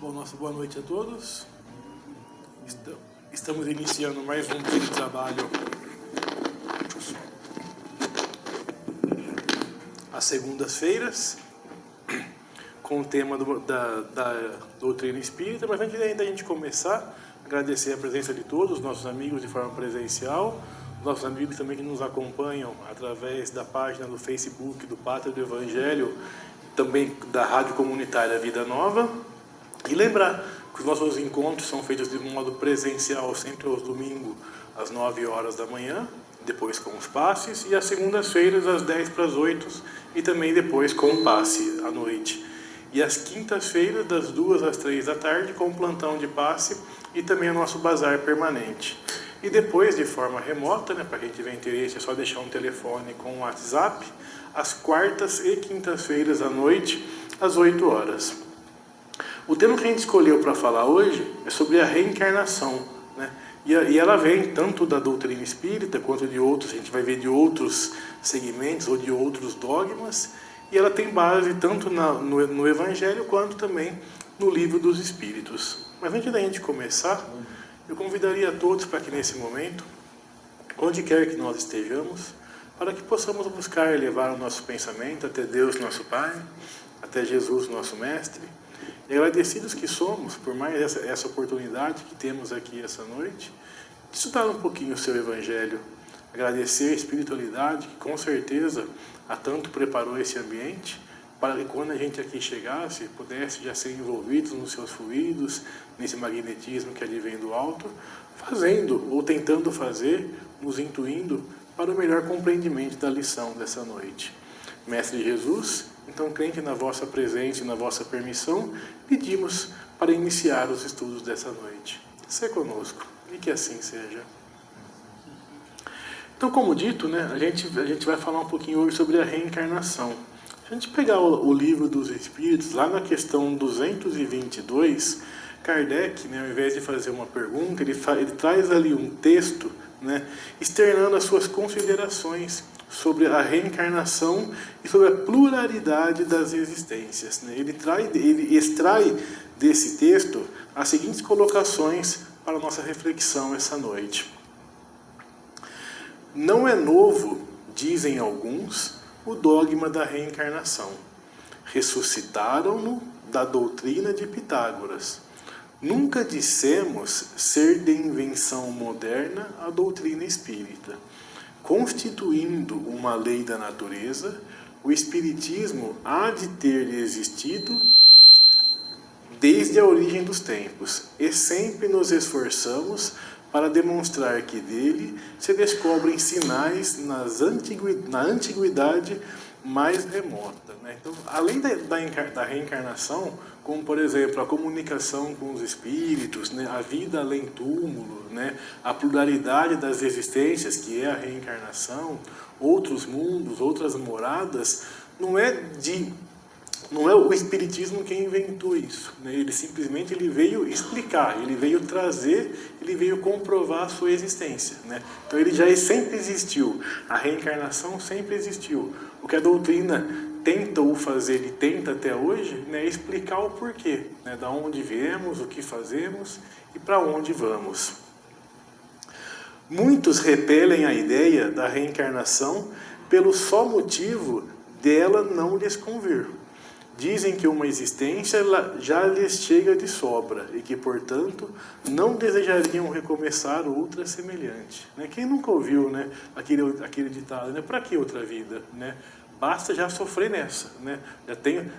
Bom, nossa boa noite a todos. Estamos iniciando mais um dia de trabalho às segundas-feiras, com o tema da doutrina espírita. Mas antes da gente começar, agradecer a presença de todos, nossos amigos de forma presencial, nossos amigos também que nos acompanham através da página do Facebook do Pátria do Evangelho, também da Rádio Comunitária Vida Nova. E lembrar que os nossos encontros são feitos de modo presencial, sempre aos domingos, às 9 horas da manhã, depois com os passes, e às segundas-feiras, às 10 para as 8, e também depois com o passe à noite. E às quintas-feiras, das 2 às 3 da tarde, com o plantão de passe e também o nosso bazar permanente. E depois, de forma remota, para quem tiver interesse, é só deixar um telefone com o WhatsApp, às quartas e quintas-feiras à noite, às 8 horas. O tema que a gente escolheu para falar hoje é sobre a reencarnação, né? E ela vem tanto da doutrina espírita quanto de outros, a gente vai ver de outros segmentos ou de outros dogmas, e ela tem base tanto no Evangelho quanto também no Livro dos Espíritos. Mas antes da gente começar, eu convidaria a todos para que nesse momento, onde quer que nós estejamos, para que possamos buscar elevar o nosso pensamento até Deus, nosso Pai, até Jesus, nosso Mestre. E agradecidos que somos por mais essa oportunidade que temos aqui essa noite, de estudar um pouquinho o seu Evangelho, agradecer a espiritualidade que com certeza há tanto preparou esse ambiente, para que quando a gente aqui chegasse, pudesse já ser envolvidos nos seus fluidos, nesse magnetismo que advém do alto, fazendo ou tentando fazer, nos intuindo para o melhor compreendimento da lição dessa noite. Mestre Jesus, então, crente na vossa presença e na vossa permissão, pedimos para iniciar os estudos dessa noite. Sê conosco, e que assim seja. Então, como dito, a gente vai falar um pouquinho hoje sobre a reencarnação. Se a gente pegar o Livro dos Espíritos, lá na questão 222, Kardec, ao invés de fazer uma pergunta, ele traz ali um texto, externando as suas considerações sobre a reencarnação e sobre a pluralidade das existências. Ele extrai desse texto as seguintes colocações para a nossa reflexão essa noite. Não é novo, dizem alguns, o dogma da reencarnação. Ressuscitaram-no da doutrina de Pitágoras. Nunca dissemos ser de invenção moderna a doutrina espírita. Constituindo uma lei da natureza, o Espiritismo há de ter existido desde a origem dos tempos, e sempre nos esforçamos para demonstrar que dele se descobrem sinais na antiguidade mais remota. Então, além da reencarnação, como por exemplo a comunicação com os espíritos, a vida além túmulo, a pluralidade das existências, que é a reencarnação, outros mundos, outras moradas, não é o Espiritismo quem inventou isso. Ele simplesmente veio explicar, ele veio trazer, ele veio comprovar a sua existência. Então ele já sempre existiu, a reencarnação sempre existiu. O que a doutrina tenta fazer e tenta até hoje é explicar o porquê, da onde viemos, o que fazemos e para onde vamos. Muitos repelem a ideia da reencarnação pelo só motivo dela não lhes convir. Dizem que uma existência já lhes chega de sobra e que, portanto, não desejariam recomeçar outra semelhante. Quem nunca ouviu aquele ditado, para que outra vida? Basta já sofrer nessa.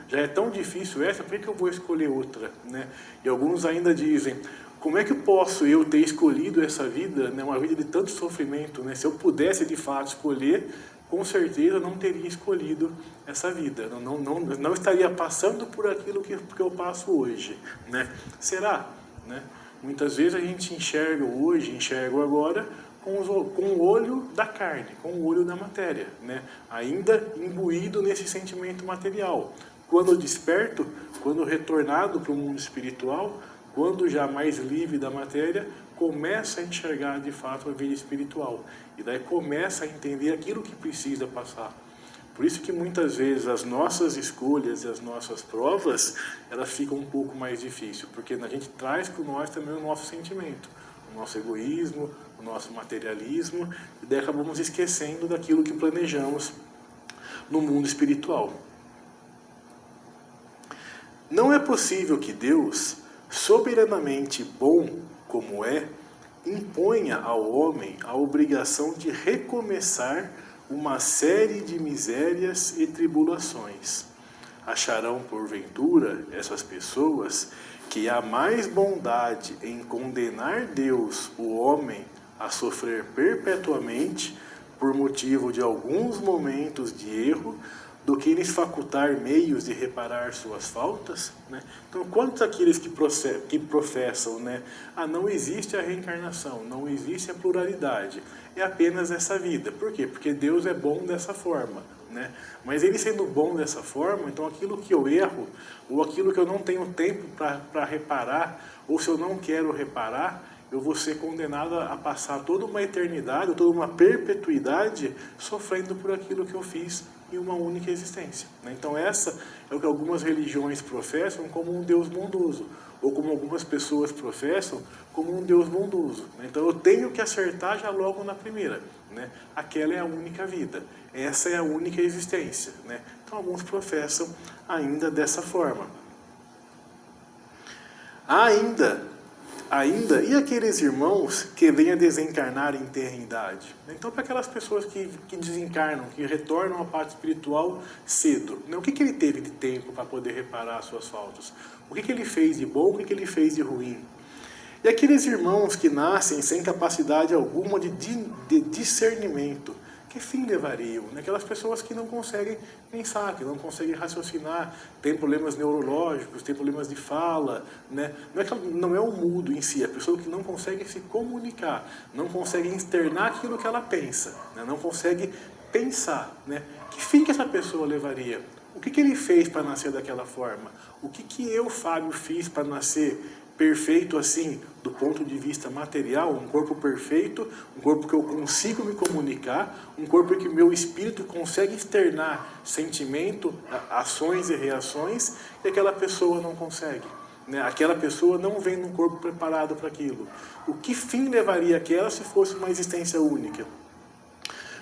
Já é tão difícil essa, por que eu vou escolher outra? E alguns ainda dizem, como é que posso eu ter escolhido essa vida, uma vida de tanto sofrimento? Se eu pudesse de fato escolher, com certeza não teria escolhido essa vida, não estaria passando por aquilo que eu passo hoje. Será? Muitas vezes a gente enxerga o agora com o olho da carne, com o olho da matéria, ainda imbuído nesse sentimento material. Quando desperto, quando retornado para o mundo espiritual, quando já mais livre da matéria, começa a enxergar de fato a vida espiritual. E daí começa a entender aquilo que precisa passar. Por isso que muitas vezes as nossas escolhas e as nossas provas, elas ficam um pouco mais difíceis, porque a gente traz para nós também o nosso sentimento, o nosso egoísmo, o nosso materialismo, e daí acabamos esquecendo daquilo que planejamos no mundo espiritual. Não é possível que Deus, soberanamente bom como é, imponha ao homem a obrigação de recomeçar uma série de misérias e tribulações. Acharão, porventura, essas pessoas, que há mais bondade em condenar Deus, o homem, a sofrer perpetuamente por motivo de alguns momentos de erro, do que lhes facultar meios de reparar suas faltas? Né? Então, quantos aqueles que professam, né? Não existe a reencarnação, não existe a pluralidade, é apenas essa vida. Por quê? Porque Deus é bom dessa forma. Né? Mas ele sendo bom dessa forma, então aquilo que eu erro, ou aquilo que eu não tenho tempo para reparar, ou se eu não quero reparar, eu vou ser condenado a passar toda uma eternidade, toda uma perpetuidade, sofrendo por aquilo que eu fiz em uma única existência. Então essa é o que algumas religiões professam como um Deus bondoso, ou como algumas pessoas professam como um Deus bondoso. Então eu tenho que acertar já logo na primeira. Aquela é a única vida, essa é a única existência. Então alguns professam ainda dessa forma. Ainda, e aqueles irmãos que vêm a desencarnar em eternidade? Então, para aquelas pessoas que desencarnam, que retornam à parte espiritual cedo, o que ele teve de tempo para poder reparar as suas faltas? O que ele fez de bom, o que ele fez de ruim? E aqueles irmãos que nascem sem capacidade alguma de discernimento, que fim levariam? Aquelas pessoas que não conseguem pensar, que não conseguem raciocinar, têm problemas neurológicos, têm problemas de fala. Não é o mudo em si, é a pessoa que não consegue se comunicar, não consegue externar aquilo que ela pensa, não consegue pensar. Que fim que essa pessoa levaria? O que ele fez para nascer daquela forma? O que eu, Fábio, fiz para nascer perfeito assim, do ponto de vista material, um corpo perfeito, um corpo que eu consigo me comunicar, um corpo que meu espírito consegue externar sentimento, ações e reações, e aquela pessoa não consegue. Aquela pessoa não vem num corpo preparado para aquilo. O que fim levaria aquela se fosse uma existência única?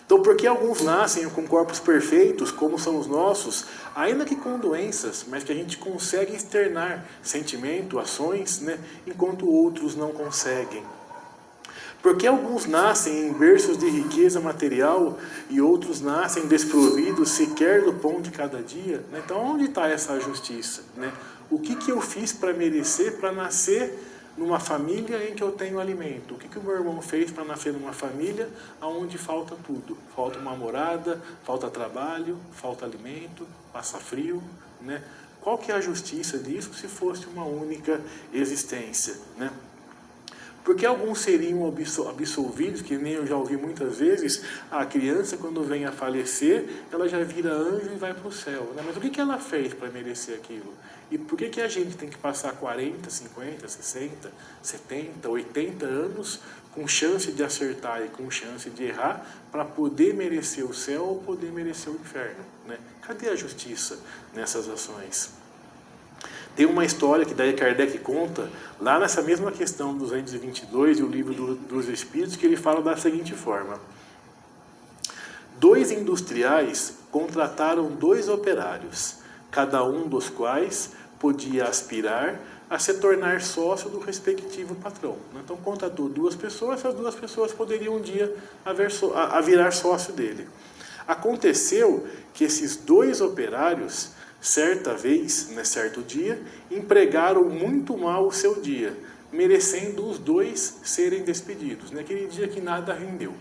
Então, por que alguns nascem com corpos perfeitos, como são os nossos, ainda que com doenças, mas que a gente consegue externar sentimento, ações, enquanto outros não conseguem? Por que alguns nascem em berços de riqueza material e outros nascem desprovidos sequer do pão de cada dia? Então, onde está essa justiça? O que eu fiz para merecer, para nascer numa família em que eu tenho alimento? O que o meu irmão fez para nascer numa família onde falta tudo? Falta uma morada, falta trabalho, falta alimento, passa frio. Qual que é a justiça disso se fosse uma única existência? Porque alguns seriam absolvidos, que nem eu já ouvi muitas vezes, a criança quando vem a falecer, ela já vira anjo e vai para o céu. Mas o que ela fez para merecer aquilo? E por que a gente tem que passar 40, 50, 60, 70, 80 anos com chance de acertar e com chance de errar para poder merecer o céu ou poder merecer o inferno? Cadê a justiça nessas ações? Tem uma história que daí Kardec conta, lá nessa mesma questão 222 e o livro dos Espíritos, que ele fala da seguinte forma: 2 industriais contrataram 2 operários, cada um dos quais podia aspirar a se tornar sócio do respectivo patrão. Então contratou 2 pessoas, essas 2 pessoas poderiam um dia virar sócio dele. Aconteceu que esses 2 operários, certa vez, certo dia, empregaram muito mal o seu dia, merecendo os 2 serem despedidos. Naquele dia que nada rendeu.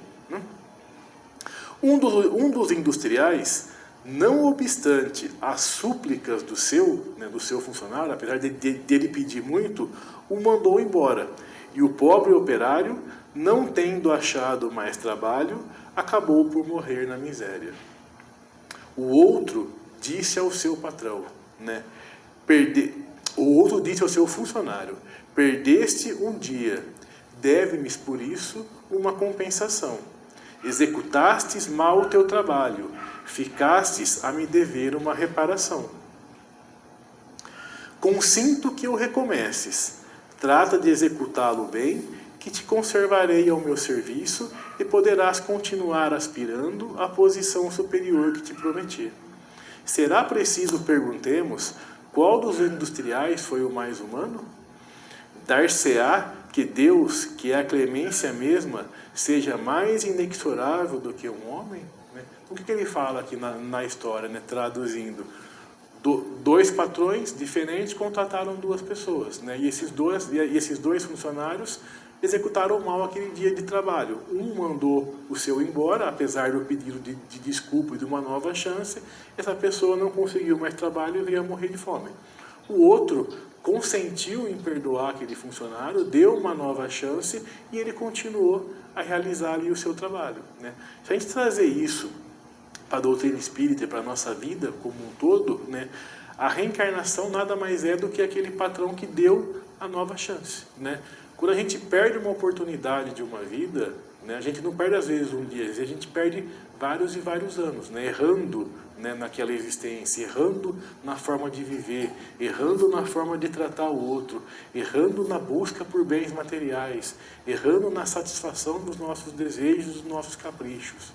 Um dos industriais, não obstante as súplicas do seu funcionário, apesar de ele pedir muito, o mandou embora. E o pobre operário, não tendo achado mais trabalho, acabou por morrer na miséria. O outro disse ao seu patrão, o outro disse ao seu funcionário: perdeste um dia, deve-me por isso uma compensação. Executastes mal o teu trabalho, ficastes a me dever uma reparação. Consinto que o recomeces, trata de executá-lo bem, que te conservarei ao meu serviço e poderás continuar aspirando à posição superior que te prometi. Será preciso perguntemos qual dos industriais foi o mais humano? Dar-se-á que Deus, que é a clemência mesma, seja mais inexorável do que um homem? O que ele fala aqui na história, traduzindo? Dois patrões diferentes contrataram duas pessoas, e esses dois funcionários executaram mal aquele dia de trabalho. Um mandou o seu embora, apesar do pedido de desculpa e de uma nova chance. Essa pessoa não conseguiu mais trabalho e veio a morrer de fome. O outro consentiu em perdoar aquele funcionário, deu uma nova chance e ele continuou a realizar ali o seu trabalho. Se a gente trazer isso para a doutrina espírita e para a nossa vida como um todo, a reencarnação nada mais é do que aquele patrão que deu a nova chance. Quando a gente perde uma oportunidade de uma vida, a gente não perde às vezes um dia, às vezes a gente perde vários e vários anos, errando naquela existência, errando na forma de viver, errando na forma de tratar o outro, errando na busca por bens materiais, errando na satisfação dos nossos desejos, dos nossos caprichos.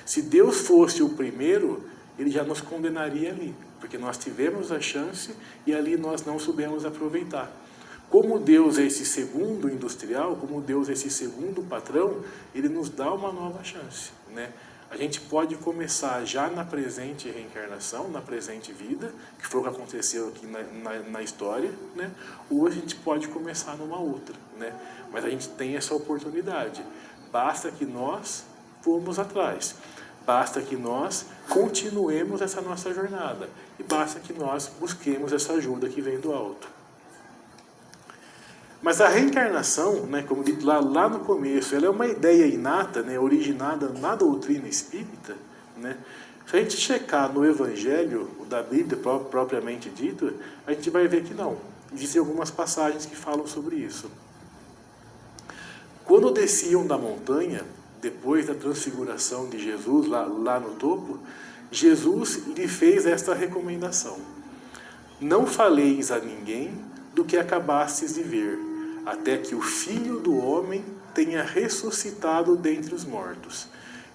Se Deus fosse o primeiro, Ele já nos condenaria ali, porque nós tivemos a chance e ali nós não soubemos aproveitar. Como Deus é esse segundo industrial, como Deus é esse segundo patrão, Ele nos dá uma nova chance. A gente pode começar já na presente reencarnação, na presente vida, que foi o que aconteceu aqui na história, ou a gente pode começar numa outra. Mas a gente tem essa oportunidade. Basta que nós formos atrás. Basta que nós continuemos essa nossa jornada. E basta que nós busquemos essa ajuda que vem do alto. Mas a reencarnação, como dito lá no começo, ela é uma ideia inata, originada na doutrina espírita. Se a gente checar no Evangelho da Bíblia propriamente dito, a gente vai ver que não. Existem algumas passagens que falam sobre isso. Quando desciam da montanha, depois da transfiguração de Jesus lá no topo, Jesus lhe fez esta recomendação: não faleis a ninguém do que acabastes de ver, até que o Filho do Homem tenha ressuscitado dentre os mortos.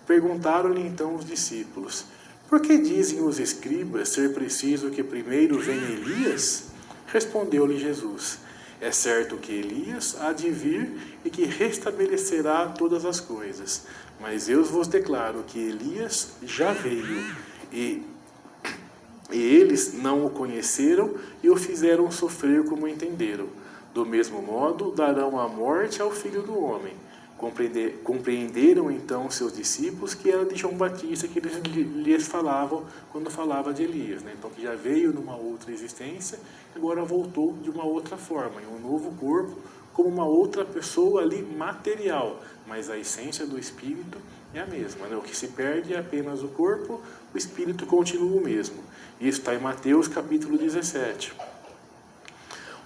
Perguntaram-lhe então os discípulos: por que dizem os escribas ser preciso que primeiro venha Elias? Respondeu-lhe Jesus: é certo que Elias há de vir e que restabelecerá todas as coisas. Mas eu vos declaro que Elias já veio e eles não o conheceram e o fizeram sofrer como entenderam. Do mesmo modo, darão a morte ao Filho do Homem. Compreenderam então seus discípulos que era de João Batista que eles lhes falavam quando falava de Elias. Então, que já veio numa outra existência, agora voltou de uma outra forma, em um novo corpo, como uma outra pessoa ali material. Mas a essência do Espírito é a mesma. O que se perde é apenas o corpo, o Espírito continua o mesmo. Isso está em Mateus capítulo 17.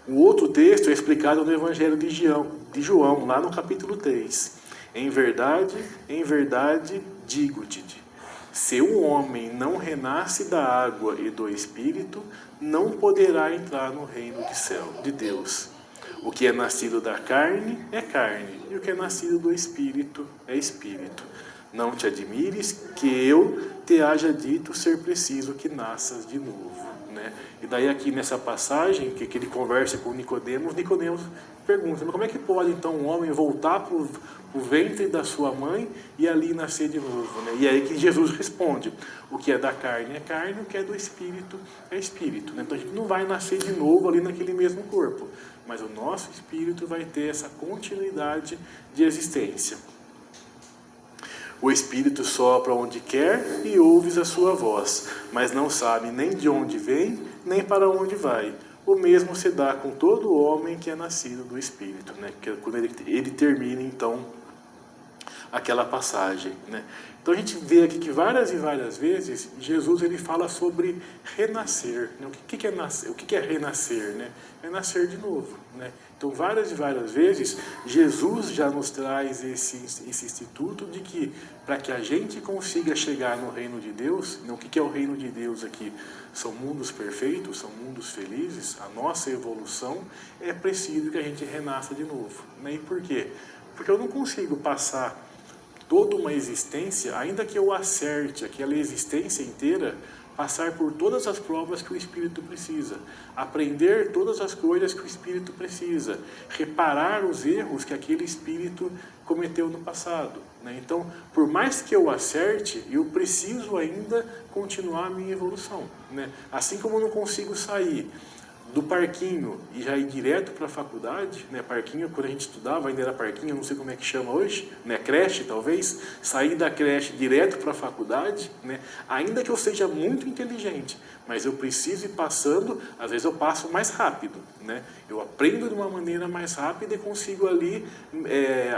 O outro texto é explicado no Evangelho de João, lá no capítulo 3. Em verdade, digo-te, se um homem não renasce da água e do Espírito, não poderá entrar no reino de Deus. O que é nascido da carne é carne, e o que é nascido do Espírito é Espírito. Não te admires que eu te haja dito ser preciso que nasças de novo. E daí aqui nessa passagem, que ele conversa com Nicodemos pergunta: mas como é que pode então um homem voltar para o ventre da sua mãe e ali nascer de novo? E aí que Jesus responde: o que é da carne é carne, o que é do Espírito é Espírito. Então a gente não vai nascer de novo ali naquele mesmo corpo, mas o nosso Espírito vai ter essa continuidade de existência. O Espírito sopra onde quer e ouves a sua voz, mas não sabe nem de onde vem, nem para onde vai. O mesmo se dá com todo homem que é nascido do Espírito. Que quando ele termina, então, aquela passagem, né? Então a gente vê aqui que várias e várias vezes Jesus ele fala sobre renascer, né? O que é nascer? O que é renascer, né? É nascer de novo, né? Então várias e várias vezes Jesus já nos traz esse instituto de que para que a gente consiga chegar no reino de Deus, né? O que é o reino de Deus aqui? São mundos perfeitos, são mundos felizes. A nossa evolução é preciso que a gente renasça de novo, né? E por quê? Porque eu não consigo passar toda uma existência, ainda que eu acerte aquela existência inteira, passar por todas as provas que o Espírito precisa, aprender todas as coisas que o Espírito precisa, reparar os erros que aquele Espírito cometeu no passado, né? Então, por mais que eu acerte, eu preciso ainda continuar a minha evolução, né? Assim como eu não consigo sair do parquinho e já ir direto para a faculdade, né? Parquinho, quando a gente estudava, ainda era parquinho, não sei como é que chama hoje, né? Creche, talvez. Sair da creche direto para a faculdade, né? Ainda que eu seja muito inteligente, mas eu preciso ir passando, às vezes eu passo mais rápido, né? Eu aprendo de uma maneira mais rápida e consigo ali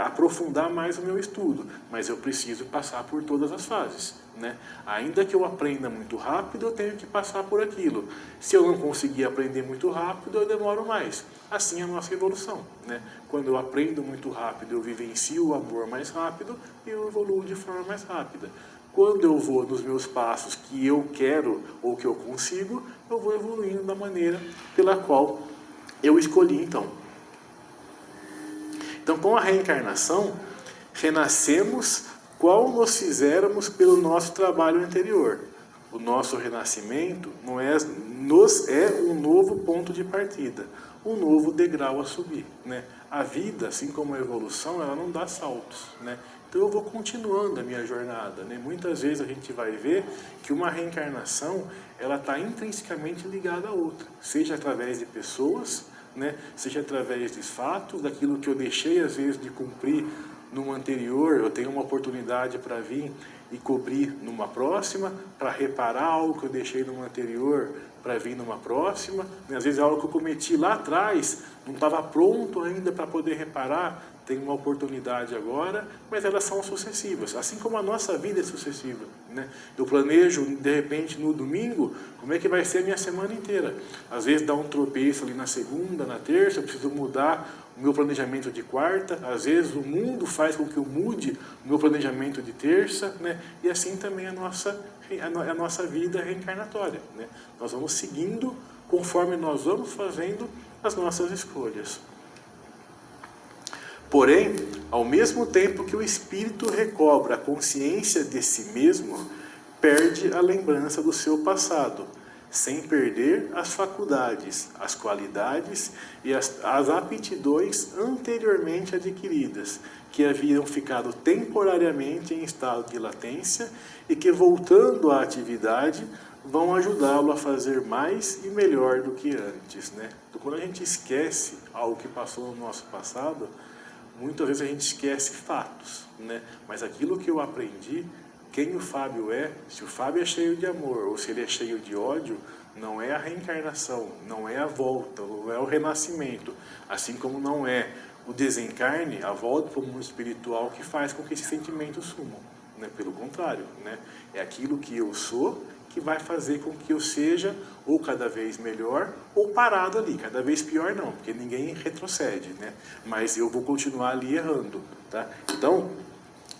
aprofundar mais o meu estudo, mas eu preciso passar por todas as fases, né? Ainda que eu aprenda muito rápido, eu tenho que passar por aquilo. Se eu não conseguir aprender muito rápido, eu demoro mais. Assim é a nossa evolução, né? Quando eu aprendo muito rápido, eu vivencio o amor mais rápido e eu evoluo de forma mais rápida. Quando eu vou nos meus passos que eu quero ou que eu consigo, eu vou evoluindo da maneira pela qual eu escolhi, então. Então, com a reencarnação, renascemos qual nos fizéramos pelo nosso trabalho anterior. O nosso renascimento nos é um novo ponto de partida, um novo degrau a subir, né? A vida, assim como a evolução, ela não dá saltos, né? Então eu vou continuando a minha jornada, né? Muitas vezes a gente vai ver que uma reencarnação ela está intrinsecamente ligada a outra, seja através de pessoas, né? Seja através de fatos, daquilo que eu deixei às vezes de cumprir no anterior, eu tenho uma oportunidade para vir e cobrir numa próxima, para reparar algo que eu deixei no anterior, para vir numa próxima. Às vezes é algo que eu cometi lá atrás, não estava pronto ainda para poder reparar, tem uma oportunidade agora, mas elas são sucessivas, assim como a nossa vida é sucessiva, né? Eu planejo, de repente, no domingo, como é que vai ser a minha semana inteira. Às vezes dá um tropeço ali na segunda, na terça, eu preciso mudar o meu planejamento de quarta, às vezes o mundo faz com que eu mude o meu planejamento de terça, né? E assim também a nossa vida reencarnatória, né? Nós vamos seguindo conforme nós vamos fazendo as nossas escolhas. Porém, ao mesmo tempo que o espírito recobra a consciência de si mesmo, perde a lembrança do seu passado, sem perder as faculdades, as qualidades e as aptidões anteriormente adquiridas, que haviam ficado temporariamente em estado de latência e que, voltando à atividade, vão ajudá-lo a fazer mais e melhor do que antes, né? Então, quando a gente esquece algo que passou no nosso passado, muitas vezes a gente esquece fatos, né? Mas aquilo que eu aprendi, quem o Fábio é, se o Fábio é cheio de amor ou se ele é cheio de ódio, não é a reencarnação, não é a volta, não é o renascimento, assim como não é o desencarne, a volta para o mundo espiritual que faz com que esses sentimentos sumam, né? Pelo contrário, né? É aquilo que eu sou que vai fazer com que eu seja ou cada vez melhor ou parado ali, cada vez pior não, porque ninguém retrocede, né? Mas eu vou continuar ali errando, tá? Então,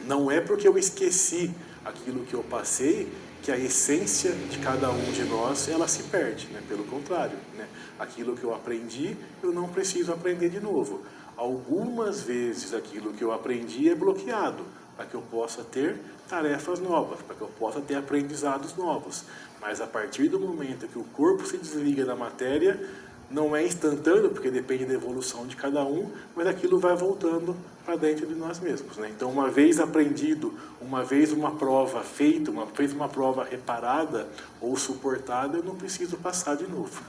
não é porque eu esqueci aquilo que eu passei que a essência de cada um de nós ela se perde, né? Pelo contrário, né? Aquilo que eu aprendi, eu não preciso aprender de novo. Algumas vezes aquilo que eu aprendi é bloqueado, para que eu possa ter tarefas novas, para que eu possa ter aprendizados novos. Mas a partir do momento que o corpo se desliga da matéria, não é instantâneo, porque depende da evolução de cada um, mas aquilo vai voltando para dentro de nós mesmos, né? Então, uma vez aprendido, uma vez uma prova feita, uma vez uma prova reparada ou suportada, eu não preciso passar de novo.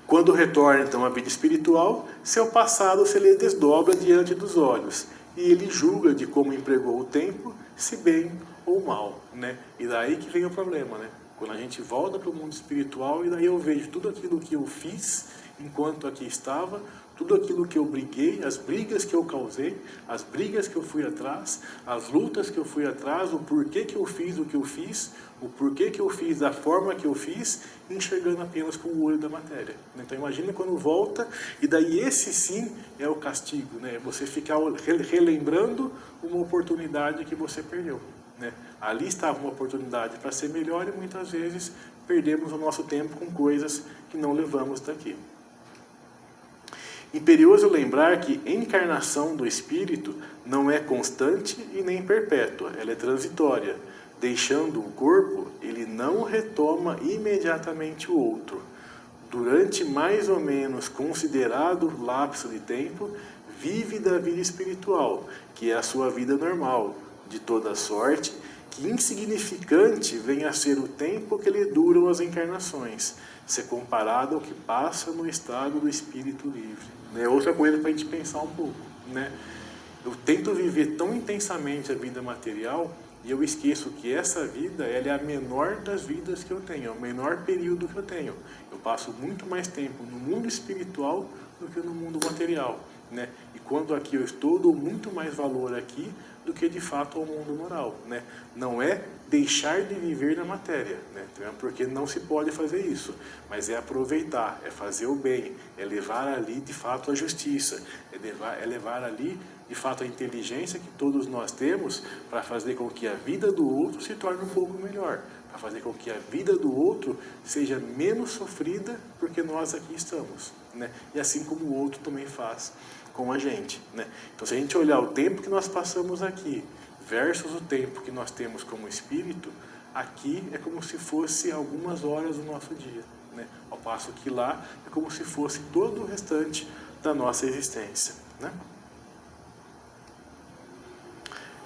Quando retorna, então, à vida espiritual, seu passado se lhe desdobra diante dos olhos, e ele julga de como empregou o tempo, se bem ou mal, né? E daí que vem o problema, né? Quando a gente volta para o mundo espiritual, e daí eu vejo tudo aquilo que eu fiz enquanto aqui estava, Tudo aquilo que eu briguei, as brigas que eu causei, as brigas que eu fui atrás, as lutas que eu fui atrás, o porquê que eu fiz o que eu fiz, o porquê que eu fiz da forma que eu fiz, enxergando apenas com o olho da matéria. Então imagina quando volta, e daí esse sim é o castigo, né? Você ficar relembrando uma oportunidade que você perdeu, né? Ali estava uma oportunidade para ser melhor e muitas vezes perdemos o nosso tempo com coisas que não levamos daqui. Imperioso lembrar que a encarnação do espírito não é constante e nem perpétua, ela é transitória. Deixando o corpo, ele não retoma imediatamente o outro. Durante mais ou menos considerado lapso de tempo, vive da vida espiritual, que é a sua vida normal, de toda sorte, que insignificante vem a ser o tempo que lhe duram as encarnações, se comparado ao que passa no estado do espírito livre. É outra coisa para a gente pensar um pouco, né? Eu tento viver tão intensamente a vida material e eu esqueço que essa vida ela é a menor das vidas que eu tenho, é o menor período que eu tenho. Eu passo muito mais tempo no mundo espiritual do que no mundo material, né? E quando aqui eu estou, dou muito mais valor aqui do que de fato ao mundo moral, né? Não é deixar de viver na matéria, né? Porque não se pode fazer isso, mas é aproveitar, é fazer o bem, é levar ali de fato a justiça, é levar ali de fato a inteligência que todos nós temos para fazer com que a vida do outro se torne um pouco melhor, para fazer com que a vida do outro seja menos sofrida porque nós aqui estamos, né? E assim como o outro também faz com a gente, né? Então, se a gente olhar o tempo que nós passamos aqui versus o tempo que nós temos como espírito, aqui é como se fosse algumas horas do nosso dia, né? Ao passo que lá é como se fosse todo o restante da nossa existência, né?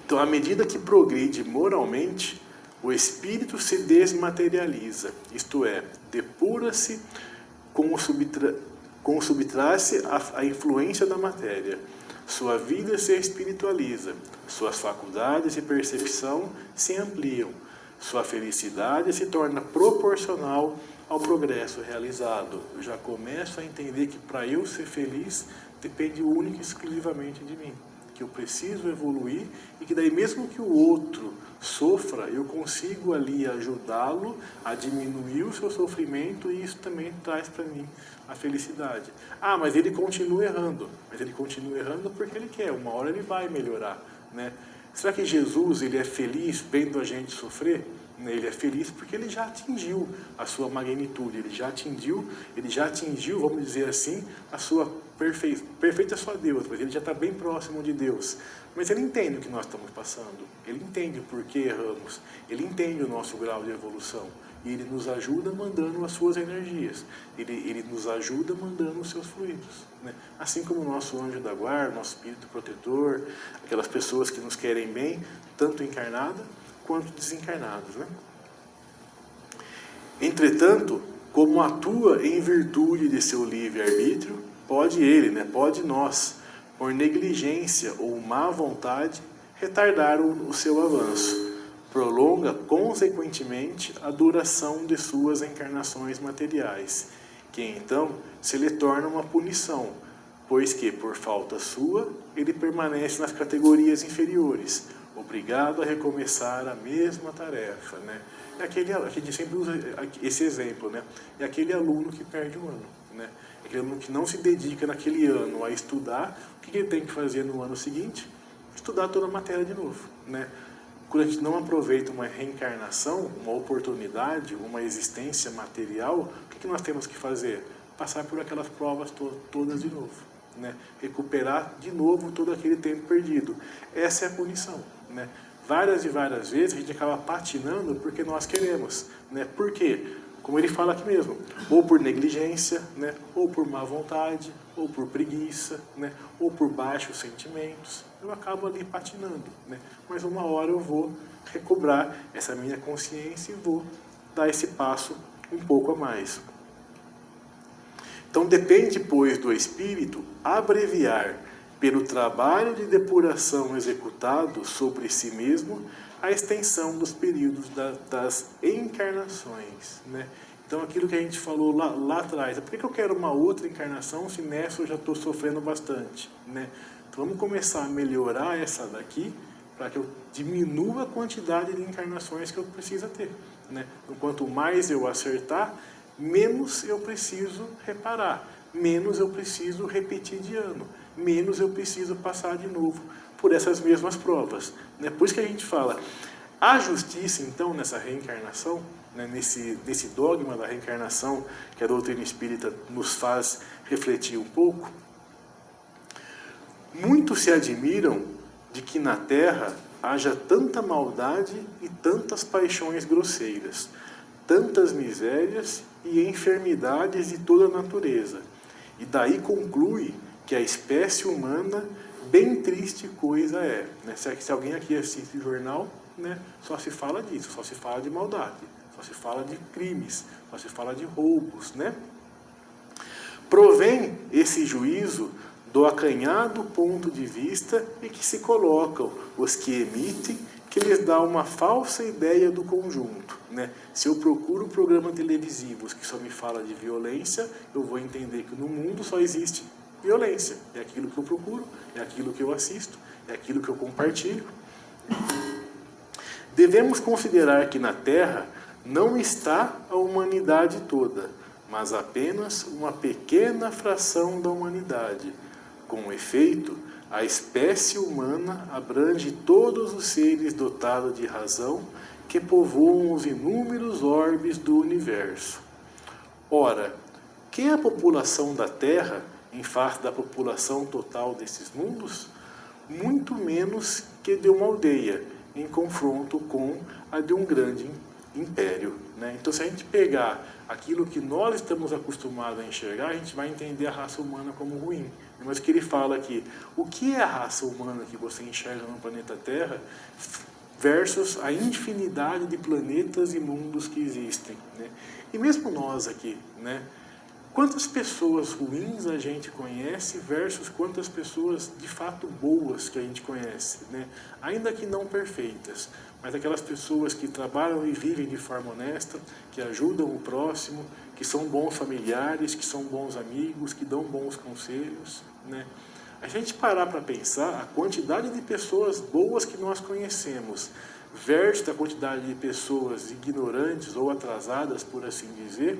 Então, à medida que progride moralmente, o espírito se desmaterializa, isto é, depura-se com o subtrai-se a influência da matéria. Sua vida se espiritualiza, suas faculdades de percepção se ampliam, sua felicidade se torna proporcional ao progresso realizado. Eu já começo a entender que para eu ser feliz depende única e exclusivamente de mim, que eu preciso evoluir e que daí mesmo que o outro sofra, eu consigo ali ajudá-lo a diminuir o seu sofrimento e isso também traz para mim a felicidade. Ah, mas ele continua errando. Mas ele continua errando porque ele quer. Uma hora ele vai melhorar, né? Será que Jesus ele é feliz vendo a gente sofrer? Ele é feliz porque ele já atingiu a sua magnitude, ele já atingiu, vamos dizer assim, a sua perfeita só Deus, mas ele já está bem próximo de Deus. Mas ele entende o que nós estamos passando, ele entende o porquê erramos, ele entende o nosso grau de evolução. E ele nos ajuda mandando as suas energias, ele nos ajuda mandando os seus fluidos, né? Assim como o nosso anjo da guarda, nosso espírito protetor, aquelas pessoas que nos querem bem, tanto encarnada quanto desencarnados, né? Entretanto, como atua em virtude de seu livre-arbítrio, pode ele, né, pode nós, por negligência ou má vontade, retardar o seu avanço. Prolonga, consequentemente, a duração de suas encarnações materiais, que então se lhe torna uma punição, pois que, por falta sua, ele permanece nas categorias inferiores, obrigado a recomeçar a mesma tarefa, né? A gente sempre usa esse exemplo, né? É aquele aluno que perde um ano, né? Aquele aluno que não se dedica naquele ano a estudar, o que ele tem que fazer no ano seguinte? Estudar toda a matéria de novo, né? Quando a gente não aproveita uma reencarnação, uma oportunidade, uma existência material, o que nós temos que fazer? Passar por aquelas provas todas de novo, né? Recuperar de novo todo aquele tempo perdido. Essa é a punição, né? Várias e várias vezes a gente acaba patinando porque nós queremos, né? Por quê? Como ele fala aqui mesmo, ou por negligência, né? Ou por má vontade, ou por preguiça, né? Ou por baixos sentimentos. Eu acabo ali patinando, né? Mas uma hora eu vou recobrar essa minha consciência e vou dar esse passo um pouco a mais. Então depende, pois, do espírito abreviar, pelo trabalho de depuração executado sobre si mesmo, a extensão dos períodos das encarnações, né? Então, aquilo que a gente falou lá atrás, por que eu quero uma outra encarnação se nessa eu já estou sofrendo bastante, né? Então, vamos começar a melhorar essa daqui, para que eu diminua a quantidade de encarnações que eu preciso ter, né? Então, quanto mais eu acertar, menos eu preciso reparar, menos eu preciso repetir de ano, menos eu preciso passar de novo por essas mesmas provas, né? Por isso que a gente fala, a justiça, então, nessa reencarnação, né, nesse dogma da reencarnação que a doutrina espírita nos faz refletir um pouco, muitos se admiram de que na Terra haja tanta maldade e tantas paixões grosseiras, tantas misérias e enfermidades de toda a natureza. E daí conclui que a espécie humana bem triste coisa é. Né? Se alguém aqui assiste o jornal, né, só se fala disso, só se fala de maldade, só se fala de crimes, só se fala de roubos. Né? Provém esse juízo do acanhado ponto de vista em que se colocam os que emitem, que lhes dá uma falsa ideia do conjunto. Né? Se eu procuro programas televisivos que só me fala de violência, eu vou entender que no mundo só existe violência. É aquilo que eu procuro, é aquilo que eu assisto, é aquilo que eu compartilho. Devemos considerar que na Terra não está a humanidade toda, mas apenas uma pequena fração da humanidade. Com efeito, a espécie humana abrange todos os seres dotados de razão que povoam os inúmeros orbes do universo. Ora, quem é a população da Terra em face da população total desses mundos? Muito menos que de uma aldeia, em confronto com a de um grande império. Né? Então, se a gente pegar aquilo que nós estamos acostumados a enxergar, a gente vai entender a raça humana como ruim. Mas o que ele fala aqui, o que é a raça humana que você enxerga no planeta Terra versus a infinidade de planetas e mundos que existem. Né? E mesmo nós aqui, né? Quantas pessoas ruins a gente conhece versus quantas pessoas de fato boas que a gente conhece, né? Ainda que não perfeitas, mas aquelas pessoas que trabalham e vivem de forma honesta, que ajudam o próximo, que são bons familiares, que são bons amigos, que dão bons conselhos, né? A gente parar para pensar a quantidade de pessoas boas que nós conhecemos versus a quantidade de pessoas ignorantes ou atrasadas, por assim dizer,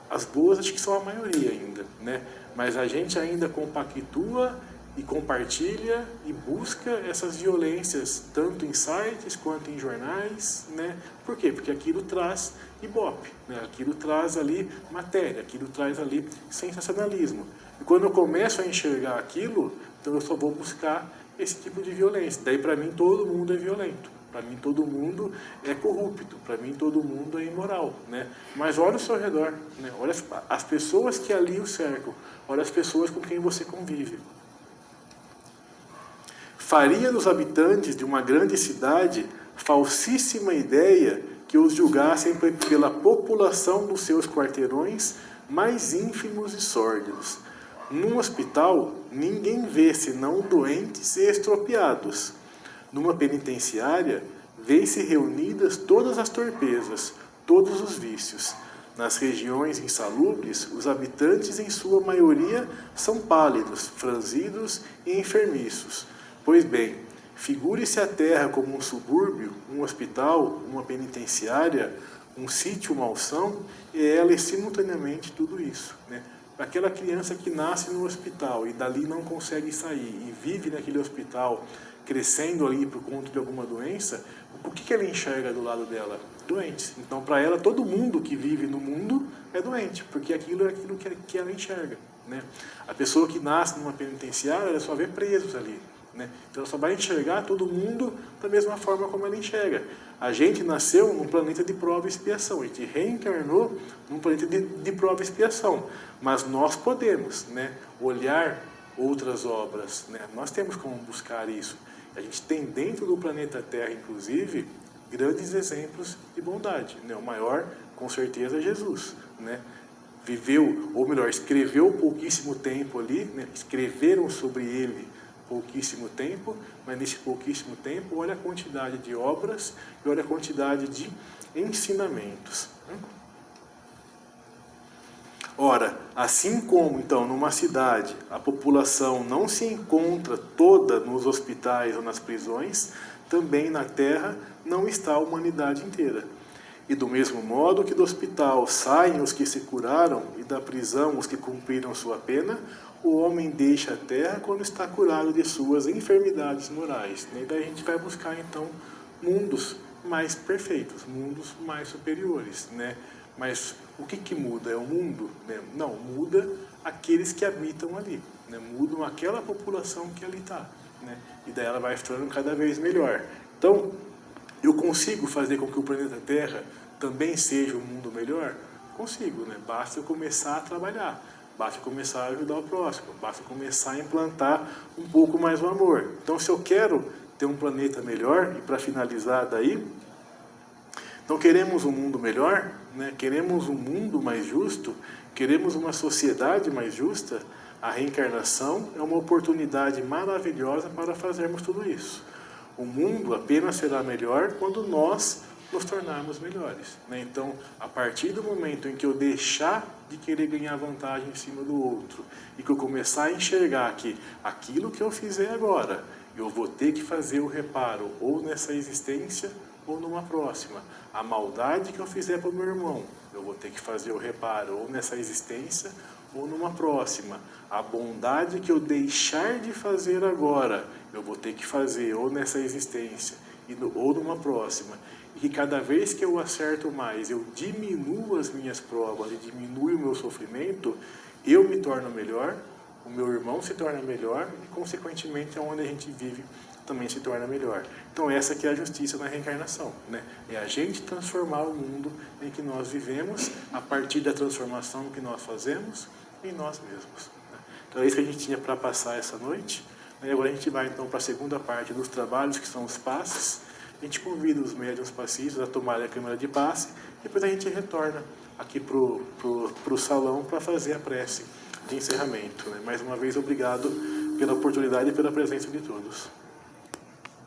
as boas acho que são a maioria ainda, né? Mas a gente ainda compactua e compartilha e busca essas violências, tanto em sites quanto em jornais, né? Por quê? Porque aquilo traz ibope, né? Aquilo traz ali matéria, aquilo traz ali sensacionalismo. E quando eu começo a enxergar aquilo, então eu só vou buscar esse tipo de violência. Daí para mim todo mundo é violento. Para mim todo mundo é corrupto, para mim todo mundo é imoral, né? Mas olha o seu redor, né? Olha as pessoas que ali o cercam, olha as pessoas com quem você convive. Faria dos habitantes de uma grande cidade falsíssima ideia que os julgassem pela população dos seus quarteirões mais ínfimos e sórdidos. Num hospital, ninguém vê senão doentes e estropiados. Numa penitenciária, vê-se reunidas todas as torpezas, todos os vícios. Nas regiões insalubres, os habitantes, em sua maioria, são pálidos, franzidos e enfermiços. Pois bem, figure-se a Terra como um subúrbio, um hospital, uma penitenciária, um sítio malsão, e ela é simultaneamente tudo isso, né? Aquela criança que nasce no hospital e dali não consegue sair e vive naquele hospital, crescendo ali por conta de alguma doença, o que ela enxerga do lado dela? Doentes. Então, para ela, todo mundo que vive no mundo é doente, porque aquilo é aquilo que ela enxerga, né? A pessoa que nasce numa penitenciária, ela só vê presos ali, né? Então, ela só vai enxergar todo mundo da mesma forma como ela enxerga. A gente nasceu num planeta de prova e expiação, a gente reencarnou num planeta de prova e expiação, mas nós podemos, né, olhar outras obras, né? Nós temos como buscar isso. A gente tem dentro do planeta Terra, inclusive, grandes exemplos de bondade, né? O maior, com certeza, é Jesus, né? Viveu, ou melhor, escreveu pouquíssimo tempo ali, né? Escreveram sobre ele pouquíssimo tempo, mas nesse pouquíssimo tempo, olha a quantidade de obras e olha a quantidade de ensinamentos. Ora, assim como, então, numa cidade, a população não se encontra toda nos hospitais ou nas prisões, também na Terra não está a humanidade inteira. E do mesmo modo que do hospital saem os que se curaram e da prisão os que cumpriram sua pena, o homem deixa a Terra quando está curado de suas enfermidades morais. E daí a gente vai buscar, então, mundos mais perfeitos, mundos mais superiores, né? Mas o que muda? É o mundo? Né? Não, muda aqueles que habitam ali, né? Mudam aquela população que ali está, né? E daí ela vai ficando cada vez melhor. Então, eu consigo fazer com que o planeta Terra também seja um mundo melhor? Consigo, né? Basta eu começar a trabalhar, basta eu começar a ajudar o próximo, basta eu começar a implantar um pouco mais o amor. Então, se eu quero ter um planeta melhor, e para finalizar daí, então queremos um mundo melhor, né? Queremos um mundo mais justo, queremos uma sociedade mais justa, a reencarnação é uma oportunidade maravilhosa para fazermos tudo isso. O mundo apenas será melhor quando nós nos tornarmos melhores, né? Então, a partir do momento em que eu deixar de querer ganhar vantagem em cima do outro e que eu começar a enxergar que aquilo que eu fizer agora, eu vou ter que fazer o reparo ou nessa existência ou numa próxima. A maldade que eu fizer para o meu irmão, eu vou ter que fazer o reparo ou nessa existência ou numa próxima. A bondade que eu deixar de fazer agora, eu vou ter que fazer ou nessa existência ou numa próxima. E que cada vez que eu acerto mais, eu diminuo as minhas provas e diminuo o meu sofrimento, eu me torno melhor, o meu irmão se torna melhor e, consequentemente, onde a gente vive também se torna melhor. Então, essa que é a justiça na reencarnação, né? É a gente transformar o mundo em que nós vivemos a partir da transformação que nós fazemos em nós mesmos, né? Então, é isso que a gente tinha para passar essa noite. E agora a gente vai, então, para a segunda parte dos trabalhos, que são os passes. A gente convida os médiuns passistas a tomarem a câmara de passe e depois a gente retorna aqui para o salão para fazer a prece de encerramento, né? Mais uma vez, obrigado pela oportunidade e pela presença de todos.